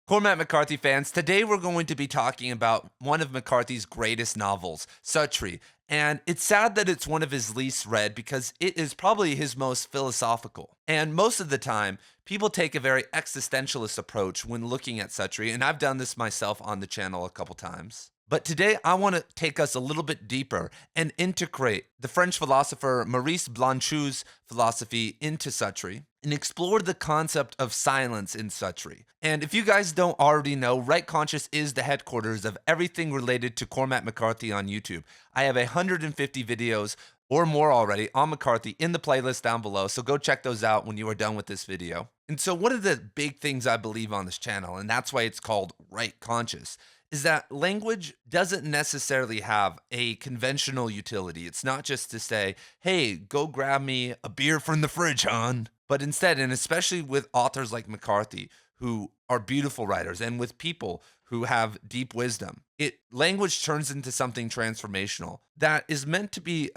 Cormac McCarthy fans, today we're going to be talking about one of McCarthy's greatest novels, Suttree. And it's sad that it's one of his least read because it is probably his most philosophical. And most of the time, people take a very existentialist approach when looking at Suttree, and I've done this myself on the channel a couple times. But today, I want to take us a little bit deeper and integrate the French philosopher Maurice Blanchot's philosophy into Suttree and explore the concept of silence in Suttree. And if you guys don't already know, Right Conscious is the headquarters of everything related to Cormac McCarthy on YouTube. I have 150 videos or more already on McCarthy in the playlist down below, so go check those out when you are done with this video. And so one of the big things I believe on this channel, and that's why it's called Right Conscious, is that language doesn't necessarily have a conventional utility. It's not just to say, hey, go grab me a beer from the fridge, hon. But instead, and especially with authors like McCarthy, who are beautiful writers, and with people who have deep wisdom, language turns into something transformational that is meant to be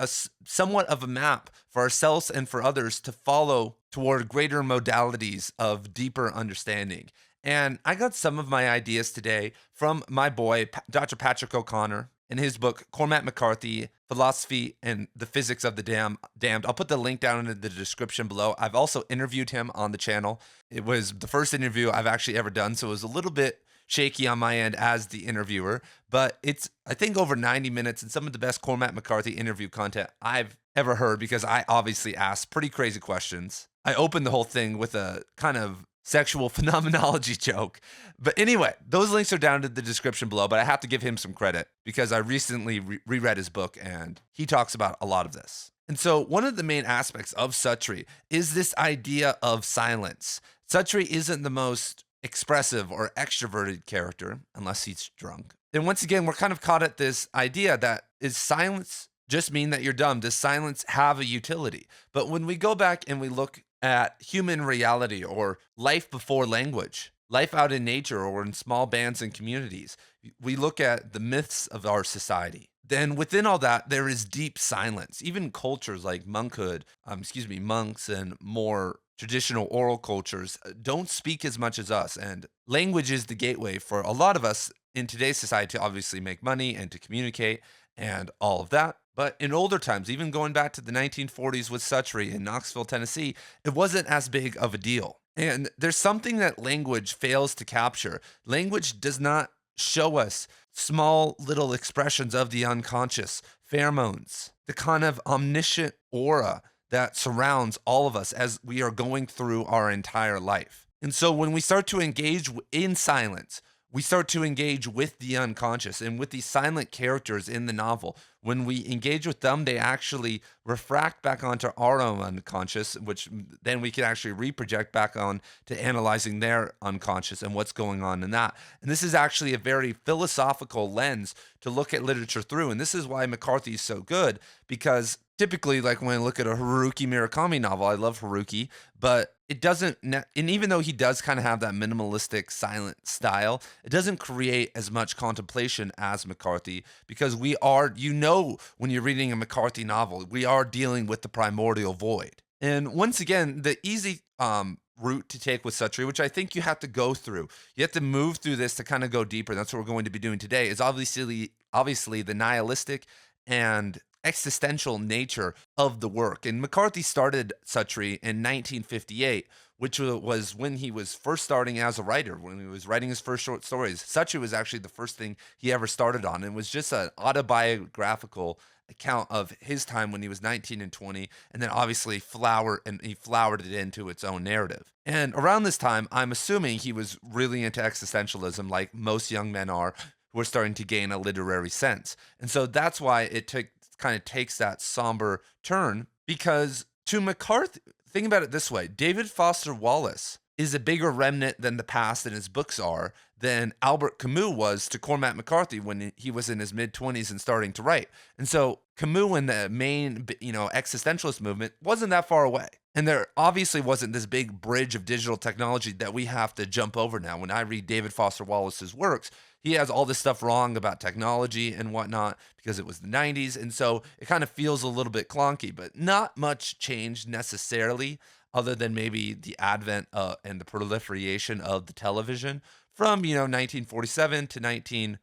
somewhat of a map for ourselves and for others to follow toward greater modalities of deeper understanding. And I got some of my ideas today from my boy, Dr. Patrick O'Connor, in his book, Cormac McCarthy, Philosophy and the Physics of the Damned. I'll put the link down in the description below. I've also interviewed him on the channel. It was the first interview I've actually ever done, so it was a little bit shaky on my end as the interviewer, but it's, I think, over 90 minutes and some of the best Cormac McCarthy interview content I've ever heard because I obviously asked pretty crazy questions. I opened the whole thing with a kind of sexual phenomenology joke. But anyway, those links are down in the description below, but I have to give him some credit because I recently reread his book and he talks about a lot of this. And so one of the main aspects of Suttree is this idea of silence. Suttree isn't the most expressive or extroverted character unless he's drunk. And once again, we're kind of caught at this idea that is silence just mean that you're dumb? Does silence have a utility? But when we go back and we look at human reality or life before language, life out in nature or in small bands and communities, we look at the myths of our society. Then within all that, there is deep silence. Even cultures like monks and more traditional oral cultures don't speak as much as us. And language is the gateway for a lot of us in today's society to obviously make money and to communicate and all of that. But in older times, even going back to the 1940s with Suttree in Knoxville, Tennessee, it wasn't as big of a deal. And there's something that language fails to capture. Language does not show us small little expressions of the unconscious, pheromones, the kind of omniscient aura that surrounds all of us as we are going through our entire life. And so when we start to engage in silence, we start to engage with the unconscious and with these silent characters in the novel. When we engage with them, they actually refract back onto our own unconscious, which then we can actually reproject back on to analyzing their unconscious and what's going on in that. And this is actually a very philosophical lens to look at literature through. And this is why McCarthy is so good, because typically, like when I look at a Haruki Murakami novel, I love Haruki, but it doesn't, and even though he does kind of have that minimalistic silent style, it doesn't create as much contemplation as McCarthy, because we are, when you're reading a McCarthy novel, we are dealing with the primordial void. And once again, the easy route to take with Suttree, which I think you have to go through, you have to move through this to kind of go deeper. That's what we're going to be doing today, is obviously the nihilistic and existential nature of the work. And McCarthy started Suttree in 1958, which was when he was first starting as a writer, when he was writing his first short stories. Suttree was actually the first thing he ever started on. It was just an autobiographical account of his time when he was 19 and 20, and then obviously he flowered it into its own narrative. And around this time, I'm assuming he was really into existentialism, like most young men are, who are starting to gain a literary sense. And so that's why it kind of takes that somber turn, because to McCarthy, think about it this way: David Foster Wallace is a bigger remnant than the past and his books are than Albert Camus was to Cormac McCarthy when he was in his mid-20s and starting to write. And so Camus and the main, existentialist movement wasn't that far away. And there obviously wasn't this big bridge of digital technology that we have to jump over now. When I read David Foster Wallace's works, he has all this stuff wrong about technology and whatnot because it was the 90s. And so it kind of feels a little bit clunky, but not much changed necessarily, other than maybe the advent and the proliferation of the television. from, 1947 to 19,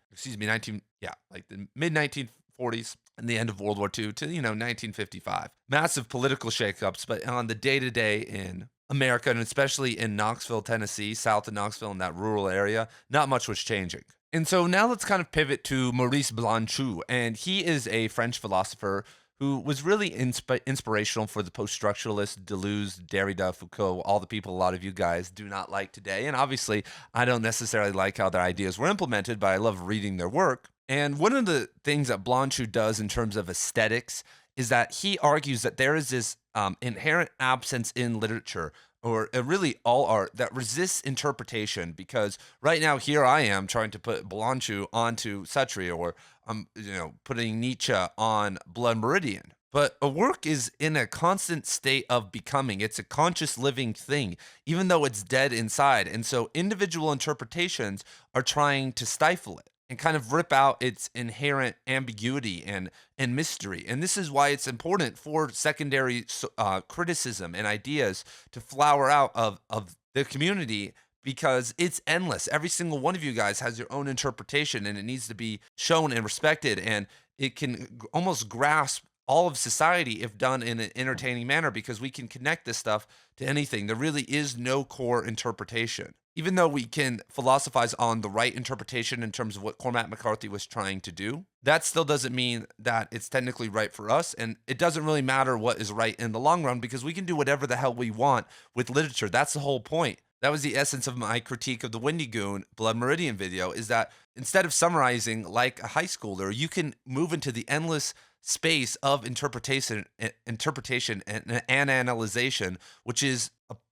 like the mid 1940s and the end of World War II to, 1955. Massive political shakeups, but on the day to day in America, and especially in Knoxville, Tennessee, south of Knoxville in that rural area, not much was changing. And so now let's kind of pivot to Maurice Blanchot, and he is a French philosopher who was really inspirational for the post-structuralists, Deleuze, Derrida, Foucault, all the people a lot of you guys do not like today. And obviously, I don't necessarily like how their ideas were implemented, but I love reading their work. And one of the things that Blanchot does in terms of aesthetics is that he argues that there is this inherent absence in literature or really all art that resists interpretation, because right now here I am trying to put Blanchot onto Suttree, or putting Nietzsche on Blood Meridian. But a work is in a constant state of becoming. It's a conscious living thing, even though it's dead inside. And so individual interpretations are trying to stifle it and kind of rip out its inherent ambiguity and mystery. And this is why it's important for secondary criticism and ideas to flower out of the community, because it's endless. Every single one of you guys has your own interpretation, and it needs to be shown and respected. And it can almost grasp all of society if done in an entertaining manner, because we can connect this stuff to anything. There really is no core interpretation. Even though we can philosophize on the right interpretation in terms of what Cormac McCarthy was trying to do, that still doesn't mean that it's technically right for us. And it doesn't really matter what is right in the long run, because we can do whatever the hell we want with literature. That's the whole point. That was the essence of my critique of the Windy Goon Blood Meridian video, is that instead of summarizing like a high schooler, you can move into the endless space of interpretation and analyzation, which is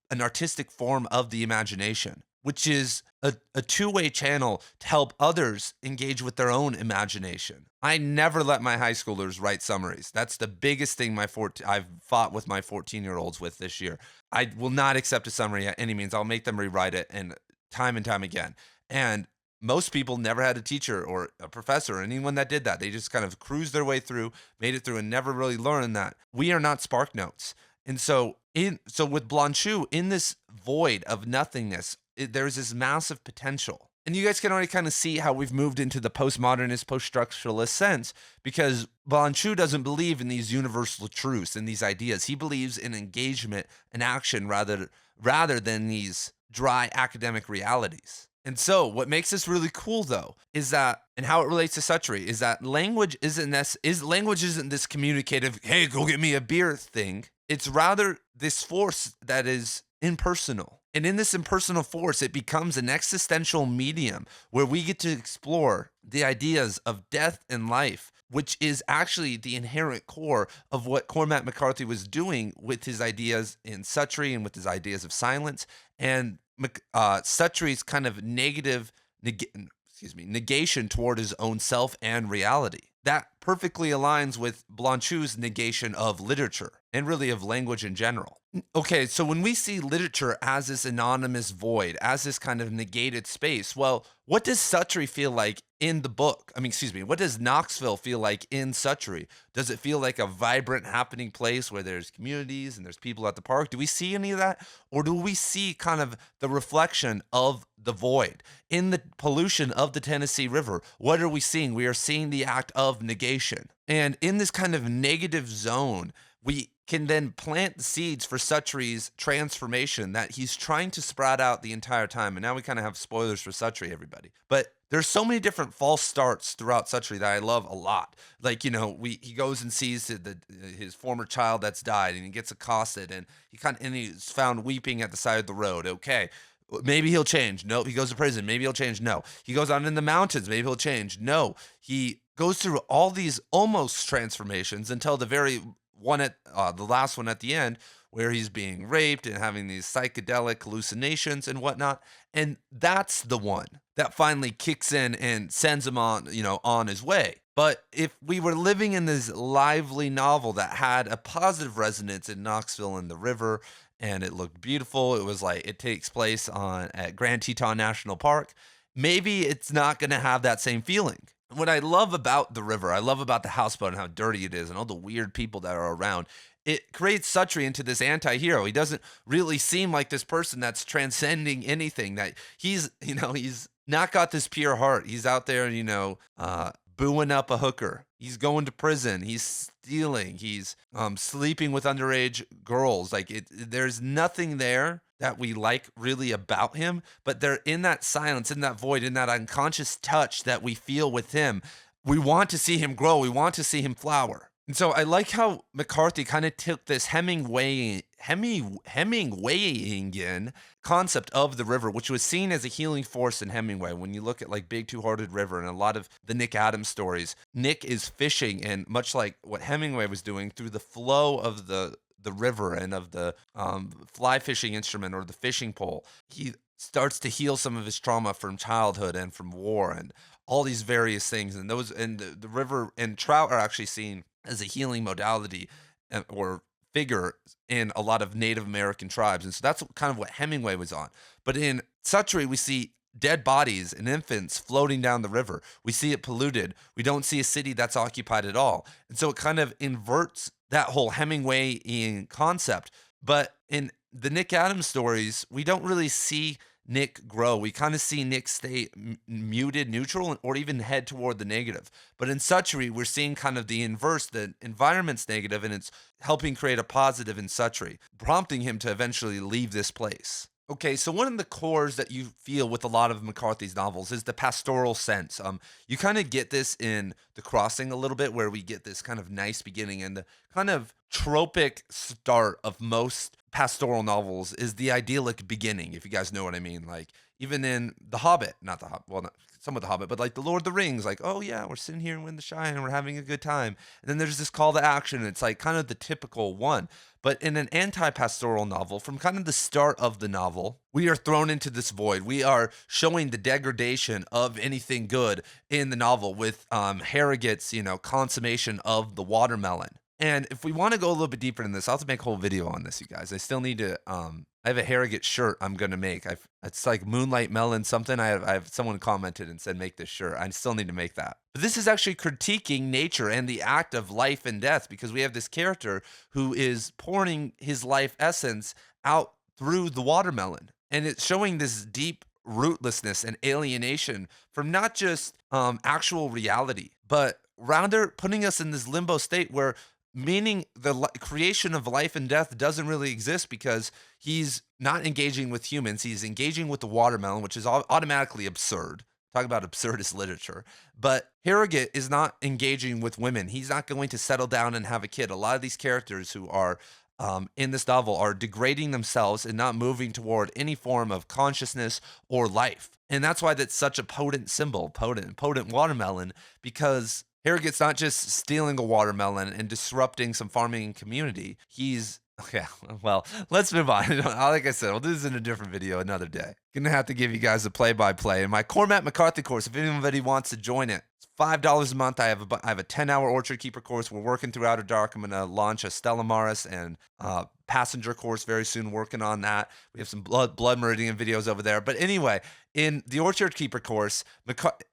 an artistic form of the imagination, which is a two-way channel to help others engage with their own imagination. I never let my high schoolers write summaries. That's the biggest thing I've fought with my 14-year-olds with this year. I will not accept a summary at any means. I'll make them rewrite it and time again. And most people never had a teacher or a professor or anyone that did that. They just kind of cruised their way through, made it through, and never really learned that we are not spark notes. And so with Blanchot, in this void of nothingness, there's this massive potential. And you guys can already kind of see how we've moved into the postmodernist, post-structuralist sense, because Blanchot doesn't believe in these universal truths and these ideas. He believes in engagement and action rather than these dry academic realities. And so what makes this really cool, though, is that, and how it relates to Suttree, is that language isn't this communicative, hey, go get me a beer thing. It's rather this force that is impersonal. And in this impersonal force, it becomes an existential medium where we get to explore the ideas of death and life, which is actually the inherent core of what Cormac McCarthy was doing with his ideas in Suttree and with his ideas of silence. And Suttree's kind of negation toward his own self and reality. That perfectly aligns with Blanchot's negation of literature and really of language in general. Okay, so when we see literature as this anonymous void, as this kind of negated space, well, what does Suttree feel like in the book? What does Knoxville feel like in Suttree? Does it feel like a vibrant, happening place where there's communities and there's people at the park? Do we see any of that? Or do we see kind of the reflection of the void in the pollution of the Tennessee River? What are we seeing? We are seeing the act of negation. And in this kind of negative zone, we can then plant the seeds for Suttree's transformation that he's trying to sprout out the entire time. And now we kind of have spoilers for Suttree, everybody. But there's so many different false starts throughout Suttree that I love a lot. Like, he goes and sees his former child that's died, and he gets accosted, and he's found weeping at the side of the road. Okay, maybe he'll change. No, he goes to prison. Maybe he'll change. No, he goes out in the mountains. Maybe he'll change. No, he goes through all these almost transformations until the last one at the end, where he's being raped and having these psychedelic hallucinations and whatnot. And that's the one that finally kicks in and sends him on his way. But if we were living in this lively novel that had a positive resonance in Knoxville and the river, and it looked beautiful, it was like it takes place at Grand Teton National Park, maybe it's not going to have that same feeling. What I love about the river, I love about the houseboat and how dirty it is and all the weird people that are around, it creates Suttree into this anti-hero. He doesn't really seem like this person that's transcending anything. That he's not got this pure heart. He's out there, booing up a hooker. He's going to prison. He's stealing. He's sleeping with underage girls. Like there's nothing there that we like really about him, but they're in that silence, in that void, in that unconscious touch that we feel with him. We want to see him grow. We want to see him flower. And so I like how McCarthy kind of took this Hemingwayian concept of the river, which was seen as a healing force in Hemingway. When you look at like Big Two-Hearted River and a lot of the Nick Adams stories, Nick is fishing, and much like what Hemingway was doing, through the flow of the river and of the fly fishing instrument or the fishing pole, he starts to heal some of his trauma from childhood and from war and all these various things. And the river and trout are actually seen as a healing modality or figure in a lot of Native American tribes. And so that's kind of what Hemingway was on. But in Suttree, we see dead bodies and infants floating down the river. We see it polluted. We don't see a city that's occupied at all. And so it kind of inverts that whole Hemingwayian concept. But in the Nick Adams stories, we don't really see Nick grow. We kind of see Nick stay muted, neutral, or even head toward the negative. But in Suttree, we're seeing kind of the inverse. The environment's negative, and it's helping create a positive in Suttree, prompting him to eventually leave this place. Okay, so one of the cores that you feel with a lot of McCarthy's novels is the pastoral sense. You kind of get this in The Crossing a little bit, where we get this kind of nice beginning, and the kind of tropic start of most pastoral novels is the idyllic beginning, if you guys know what I mean. Like even in The Hobbit, not The Hobbit, well, not some of The Hobbit, but like The Lord of the Rings, like, oh yeah, we're sitting here in the Shire and we're having a good time. And then there's this call to action. And it's like kind of the typical one. But in an anti-pastoral novel, from kind of the start of the novel, we are thrown into this void. We are showing the degradation of anything good in the novel with Harrogate's, consummation of the watermelon. And if we want to go a little bit deeper in this, I'll have to make a whole video on this, you guys. I still need to. I have a Harrogate shirt I'm gonna make. It's like Moonlight Melon something. I have someone commented and said make this shirt. I still need to make that. But this is actually critiquing nature and the act of life and death, because we have this character who is pouring his life essence out through the watermelon, and it's showing this deep rootlessness and alienation from not just actual reality, but rather putting us in this limbo state where meaning the creation of life and death doesn't really exist, because he's not engaging with humans. He's engaging with the watermelon, which is automatically absurd. Talk about absurdist literature. But Harrogate is not engaging with women. He's not going to settle down and have a kid. A lot of these characters who are in this novel are degrading themselves and not moving toward any form of consciousness or life. And that's why that's such a potent symbol, potent watermelon, because Harrogate's not just stealing a watermelon and disrupting some farming community. He's okay. Well, let's move on. Like I said, we'll do this in a different video another day. Gonna have to give you guys a play-by-play in my Cormac McCarthy course. If anybody wants to join it, it's $5 a month. I have a 10-hour Orchard Keeper course. We're working through Outer Dark. I'm gonna launch a Stella Maris and Passenger course very soon. Working on that. We have some blood meridian videos over there. But anyway, in the Orchard Keeper course,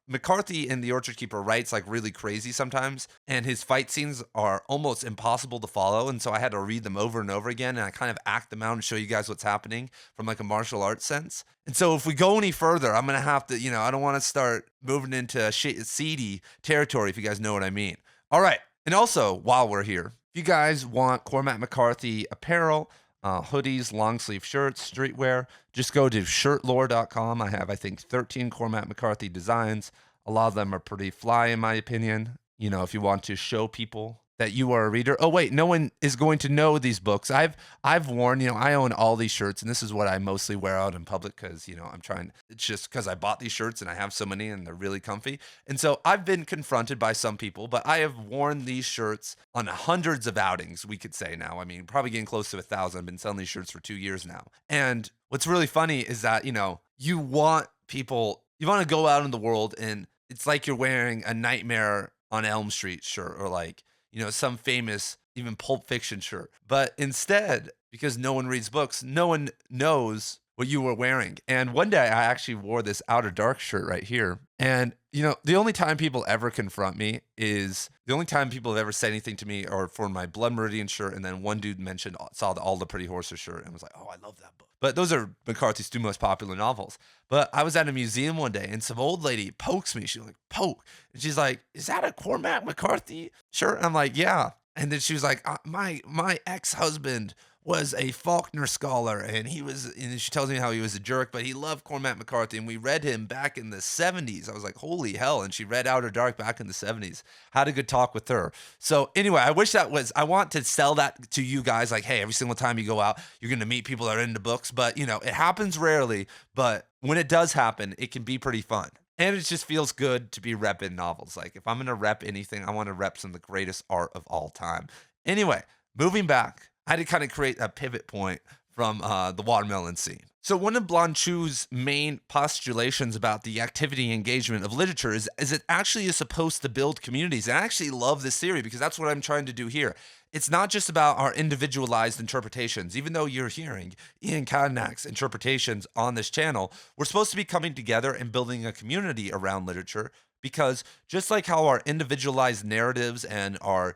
McCarthy in the Orchard Keeper writes like really crazy sometimes, and his fight scenes are almost impossible to follow. And so I had to read them over and over again, and I kind of act them out and show you guys what's happening from like a martial arts sense. And so if we go any further, I'm gonna have to, I don't want to start moving into seedy territory, if you guys know what I mean. All right, and also while we're here, if you guys want Cormac McCarthy apparel, hoodies, long sleeve shirts, streetwear, just go to shirtlore.com. I have, I think, 13 Cormac McCarthy designs. A lot of them are pretty fly, in my opinion. If you want to show people that you are a reader. Oh, wait, no one is going to know these books. I've worn, I own all these shirts, and this is what I mostly wear out in public because, it's just because I bought these shirts and I have so many and they're really comfy. And so I've been confronted by some people, but I have worn these shirts on hundreds of outings, we could say now. I mean, probably getting close to 1,000. I've been selling these shirts for 2 years now. And what's really funny is that, you want to go out in the world and it's like you're wearing a Nightmare on Elm Street shirt or like, some famous, even Pulp Fiction shirt. But instead, because no one reads books, no one knows what you were wearing. And one day I actually wore this Outer Dark shirt right here. And, the only time people ever confront me is the only time people have ever said anything to me or for my Blood Meridian shirt. And then one dude mentioned, saw the All the Pretty Horses shirt and was like, oh, I love that book. But those are McCarthy's two most popular novels. But I was at a museum one day and some old lady pokes me. She's like, poke. And she's like, is that a Cormac McCarthy shirt? And I'm like, yeah. And then she was like, my ex-husband was a Faulkner scholar, and she tells me how he was a jerk, but he loved Cormac McCarthy, and we read him back in the 70s. I was like, holy hell. And she read Outer Dark back in the 70s. Had a good talk with her. So anyway, I want to sell that to you guys. Like, hey, every single time you go out, you're going to meet people that are into books, but it happens rarely, but when it does happen, it can be pretty fun. And it just feels good to be repping novels. Like, if I'm going to rep anything, I want to rep some of the greatest art of all time. Anyway, moving back, I had to kind of create a pivot point from the watermelon scene. So one of Blanchot's main postulations about the activity and engagement of literature is it actually is supposed to build communities. And I actually love this theory because that's what I'm trying to do here. It's not just about our individualized interpretations. Even though you're hearing Ian Kadnak's interpretations on this channel, we're supposed to be coming together and building a community around literature because just like how our individualized narratives and our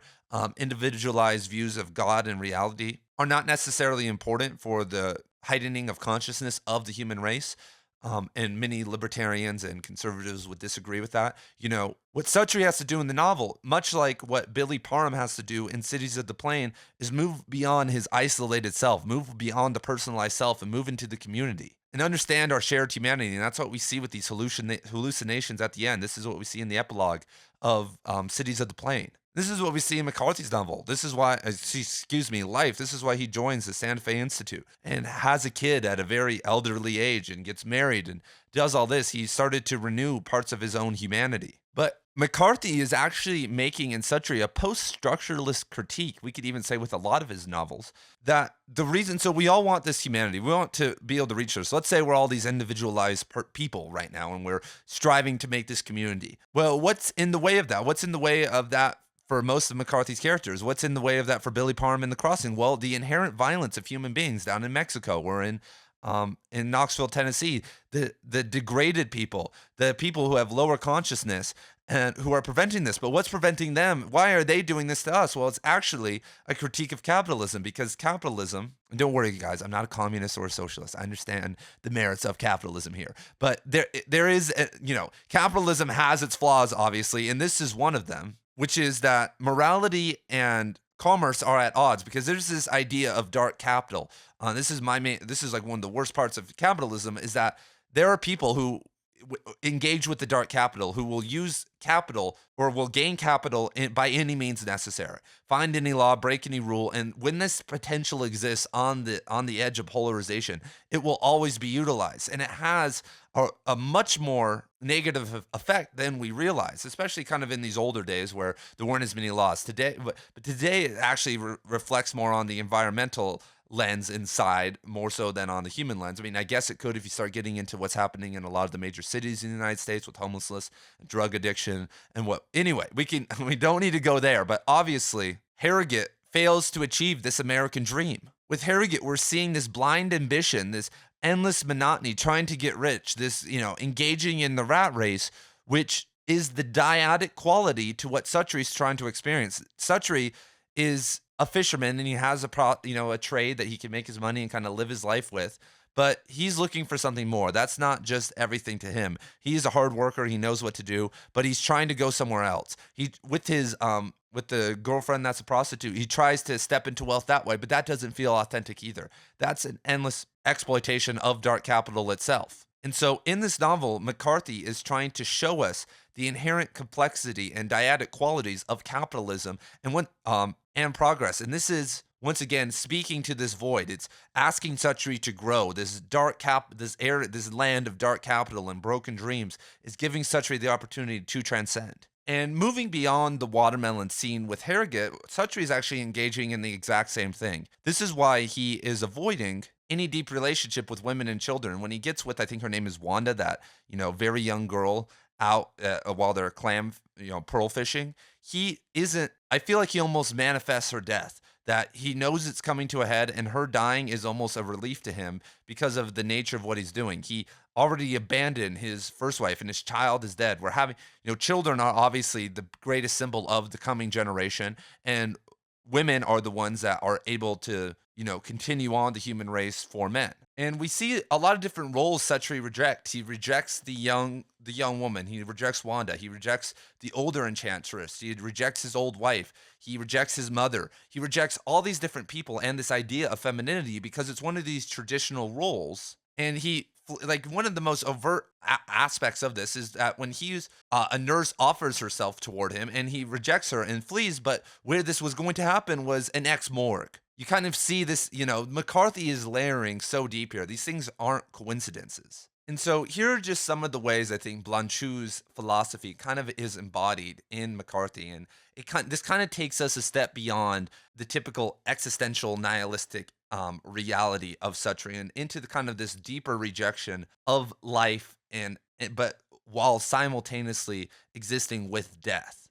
individualized views of God and reality are not necessarily important for the heightening of consciousness of the human race. And many libertarians and conservatives would disagree with that. What Suttree has to do in the novel, much like what Billy Parham has to do in Cities of the Plain, is move beyond his isolated self, move beyond the personalized self, and move into the community and understand our shared humanity. And that's what we see with these hallucinations at the end. This is what we see in the epilogue of Cities of the Plain. This is what we see in McCarthy's novel. This is why, Life. This is why he joins the Santa Fe Institute and has a kid at a very elderly age and gets married and does all this. He started to renew parts of his own humanity. But McCarthy is actually making in Suttree a post-structuralist critique, we could even say with a lot of his novels, that the reason, so we all want this humanity. We want to be able to reach this. So let's say we're all these individualized people right now and we're striving to make this community. Well, what's in the way of that? What's in the way of that for most of McCarthy's characters? What's in the way of that for Billy Parham in The Crossing? Well, the inherent violence of human beings down in Mexico or in Knoxville, Tennessee, the degraded people, the people who have lower consciousness and who are preventing this. But what's preventing them? Why are they doing this to us? Well, it's actually a critique of capitalism because capitalism, and don't worry guys, I'm not a communist or a socialist. I understand the merits of capitalism here. But there is, capitalism has its flaws, obviously, and this is one of them, which is that morality and commerce are at odds because there's this idea of dark capital. This is like one of the worst parts of capitalism is that there are people who engage with the dark capital who will use capital or will gain capital by any means necessary, find any law, break any rule. And when this potential exists on the edge of polarization, it will always be utilized. And it has a much more negative effect than we realize, especially kind of in these older days where there weren't as many laws. Today, but today it actually reflects more on the environmental lens inside more so than on the human lens. I mean, I guess it could if you start getting into what's happening in a lot of the major cities in the United States with homelessness, drug addiction, and anyway, we don't need to go there, but obviously Harrogate fails to achieve this American dream. With Harrogate, we're seeing this blind ambition, this endless monotony, trying to get rich, this, engaging in the rat race, which is the dyadic quality to what Suttree's trying to experience. Suttree is a fisherman and he has a trade that he can make his money and kind of live his life with, but he's looking for something more. That's not just everything to him. He's a hard worker. He knows what to do, but he's trying to go somewhere else. With the girlfriend that's a prostitute, he tries to step into wealth that way, but that doesn't feel authentic either. That's an endless exploitation of dark capital itself. And so in this novel, McCarthy is trying to show us the inherent complexity and dyadic qualities of capitalism and progress. And this is, once again, speaking to this void. It's asking Suttree to grow. This land of dark capital and broken dreams is giving Suttree the opportunity to transcend. And moving beyond the watermelon scene with Harrogate, Suttree is actually engaging in the exact same thing. This is why he is avoiding any deep relationship with women and children. When he gets with, I think her name is Wanda, that, very young girl out while they're pearl fishing, I feel like he almost manifests her death. that he knows it's coming to a head, and her dying is almost a relief to him because of the nature of what he's doing. He already abandoned his first wife, and his child is dead. We're having, children are obviously the greatest symbol of the coming generation, and women are the ones that are able to, continue on the human race for men. And we see a lot of different roles Suttree rejects. He rejects the young woman. He rejects Wanda. He rejects the older enchantress. He rejects his old wife. He rejects his mother. He rejects all these different people and this idea of femininity because it's one of these traditional roles. And like one of the most overt aspects of this is that when a nurse offers herself toward him and he rejects her and flees, but where this was going to happen was an ex morgue. You kind of see this, McCarthy is layering so deep here. These things aren't coincidences. And so here are just some of the ways I think Blanchot's philosophy kind of is embodied in McCarthy, and this kind of takes us a step beyond the typical existential nihilistic reality of Suttree and into the kind of this deeper rejection of life but while simultaneously existing with death.